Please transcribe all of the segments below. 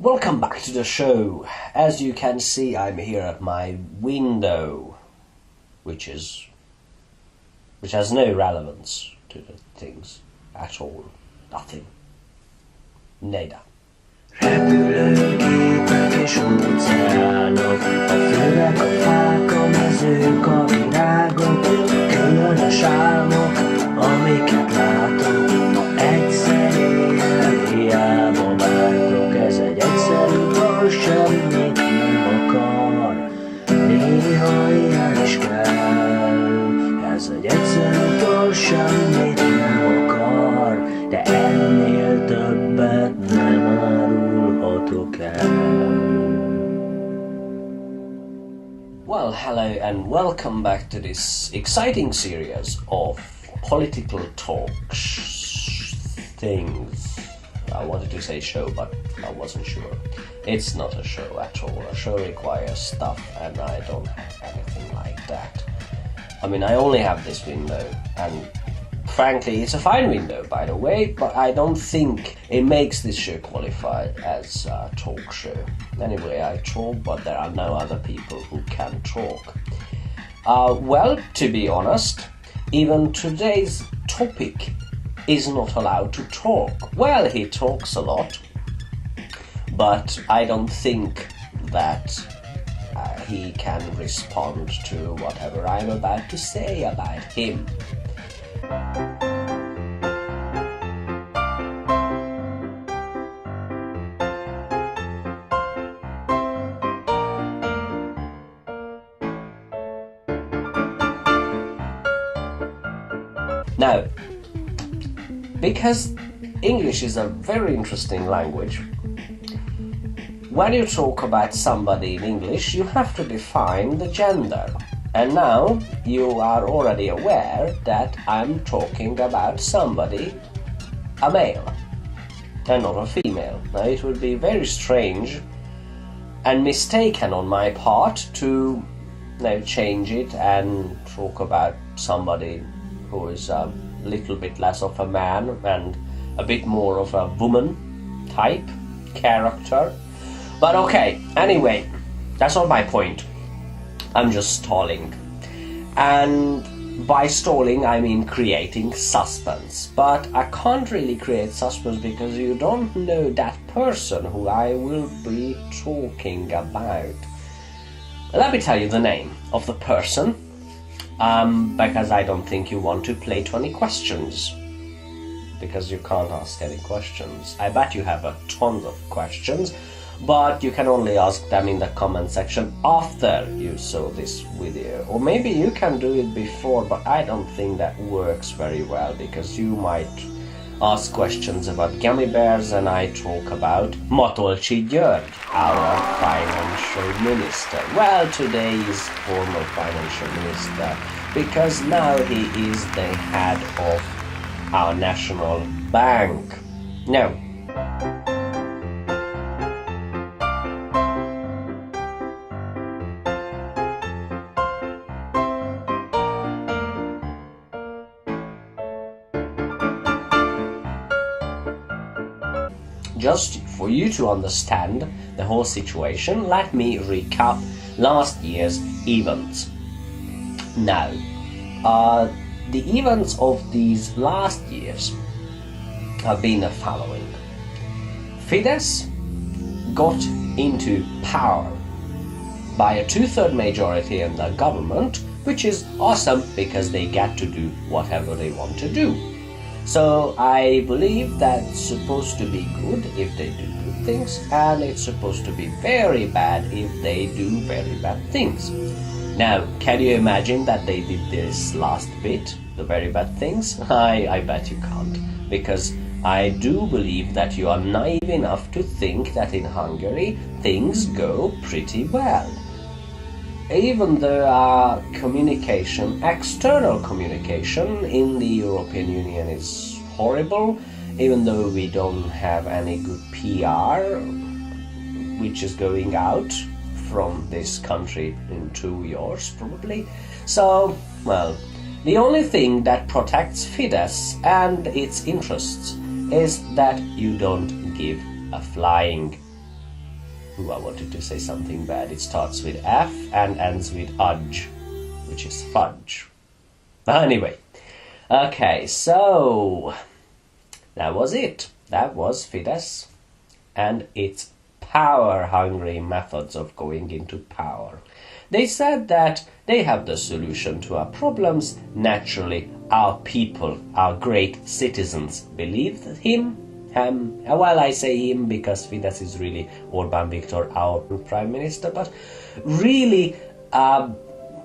Welcome back to the show. As you can see, I'm here at my window, which has no relevance to the things at all. Nothing. Nada. Repülőgépek és óceánok, a fölek, a fák, a mezők, a virágok, különös álmok, amiket látok. Egyszer éjjel hiába vártok, ez egy egyszerű dal, semmit nem akar. Néha ilyen is kell, ez egy egyszerű dal, semmit nem akar, de ennél többet nem árulhatok el. Well, hello and welcome back to this exciting series of political talks things. I wanted to say show, but I wasn't sure. It's not a show at all. A show requires stuff, and I don't have anything like that. I mean, I only have this window, and frankly, it's a fine window, by the way, but I don't think it makes this show qualify as a talk show. Anyway, I talk, but there are no other people who can talk. Well, to be honest, even today's topic is not allowed to talk. Well, he talks a lot, but I don't think that he can respond to whatever I'm about to say about him. Now, because English is a very interesting language, when you talk about somebody in English, you have to define the gender. And now you are already aware that I'm talking about somebody, a male, and not a female. Now it would be very strange and mistaken on my part to change it and talk about somebody who is a little bit less of a man and a bit more of a woman type character. But okay, anyway, that's not my point. I'm just stalling. And by stalling, I mean creating suspense. But I can't really create suspense because you don't know that person who I will be talking about. Let me tell you the name of the person, because I don't think you want to play 20 questions. Because you can't ask any questions. I bet you have a ton of questions, but you can only ask them in the comment section after you saw this video. Or maybe you can do it before, but I don't think that works very well, because you might ask questions about gummy bears and I talk about Matolcsi György, our financial minister. Well, today is former financial minister, because now he is the head of our national bank. Now, just for you to understand the whole situation, let me recap last year's events. Now, the events of these last years have been the following. FIDESZ got into power by a 2/3 majority in the government, which is awesome because they get to do whatever they want to do. So I believe that's supposed to be good if they do good things, and it's supposed to be very bad if they do very bad things. Now, can you imagine that they did this last bit, the very bad things? I bet you can't, because I do believe that you are naive enough to think that in Hungary things go pretty well. Even though our communication, external communication in the European Union is horrible, even though we don't have any good PR, which is going out from this country into yours, probably. So, well, the only thing that protects FIDESZ and its interests is that you don't give a flying I wanted to say something bad. It starts with F and ends with udge, which is fudge. Anyway, okay, so that was it. That was FIDESZ and its power-hungry methods of going into power. They said that they have the solution to our problems. Naturally, our people, our great citizens, believed him. Well, I say him because FIDESZ is really Orbán Viktor, our prime minister, but really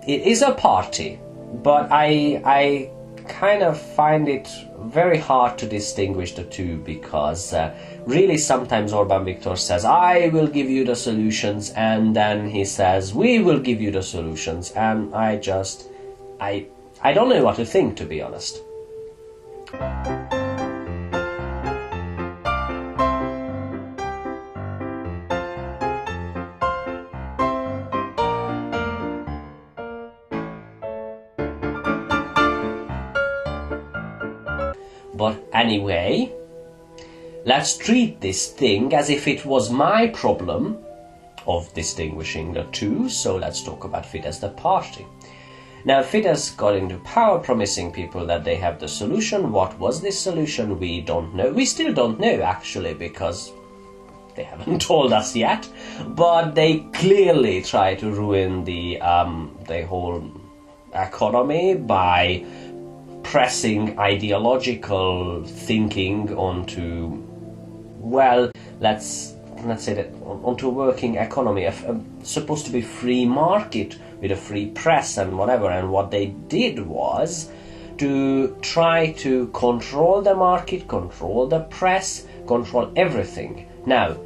it is a party. But I kind of find it very hard to distinguish the two, because really sometimes Orbán Viktor says, I will give you the solutions, and then he says, we will give you the solutions, and I don't know what to think, to be honest. But anyway, let's treat this thing as if it was my problem of distinguishing the two. So let's talk about FIDESZ, the party. Now, FIDESZ got into power promising people that they have the solution. What was this solution? We don't know. We still don't know, actually, because they haven't told us yet. But they clearly try to ruin the whole economy by pressing ideological thinking onto, well, let's say that onto a working economy, supposed to be free market with a free press and whatever. And what they did was to try to control the market, control the press, control everything. Now,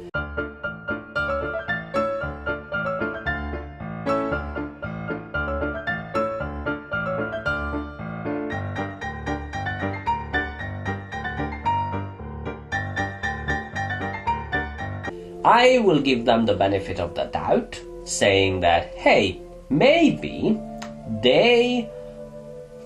I will give them the benefit of the doubt, saying that, hey, maybe they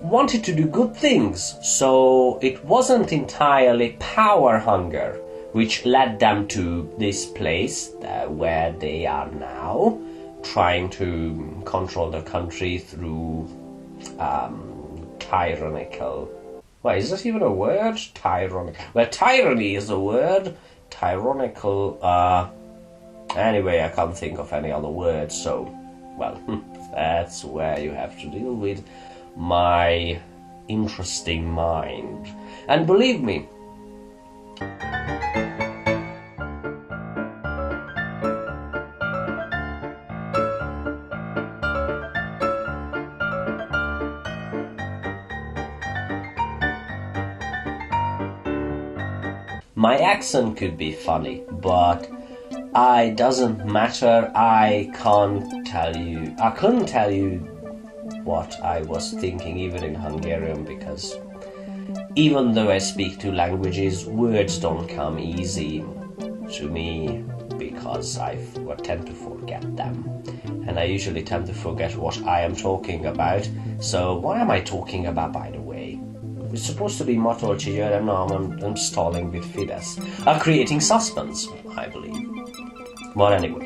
wanted to do good things, so it wasn't entirely power hunger which led them to this place where they are now, trying to control the country through tyrannical... Well, is that even a word? Tyrannical. Well, tyranny is a word. Tyrannical, anyway, I can't think of any other words, so, well, that's where you have to deal with my interesting mind. And believe me, my accent could be funny, but it doesn't matter. I couldn't tell you what I was thinking, even in Hungarian, because even though I speak two languages, words don't come easy to me, because I tend to forget them. And I usually tend to forget what I am talking about. So what am I talking about, by the way? It's supposed to be Matolcsi György, and now I'm stalling with FIDESZ. Creating suspense, I believe. But anyway.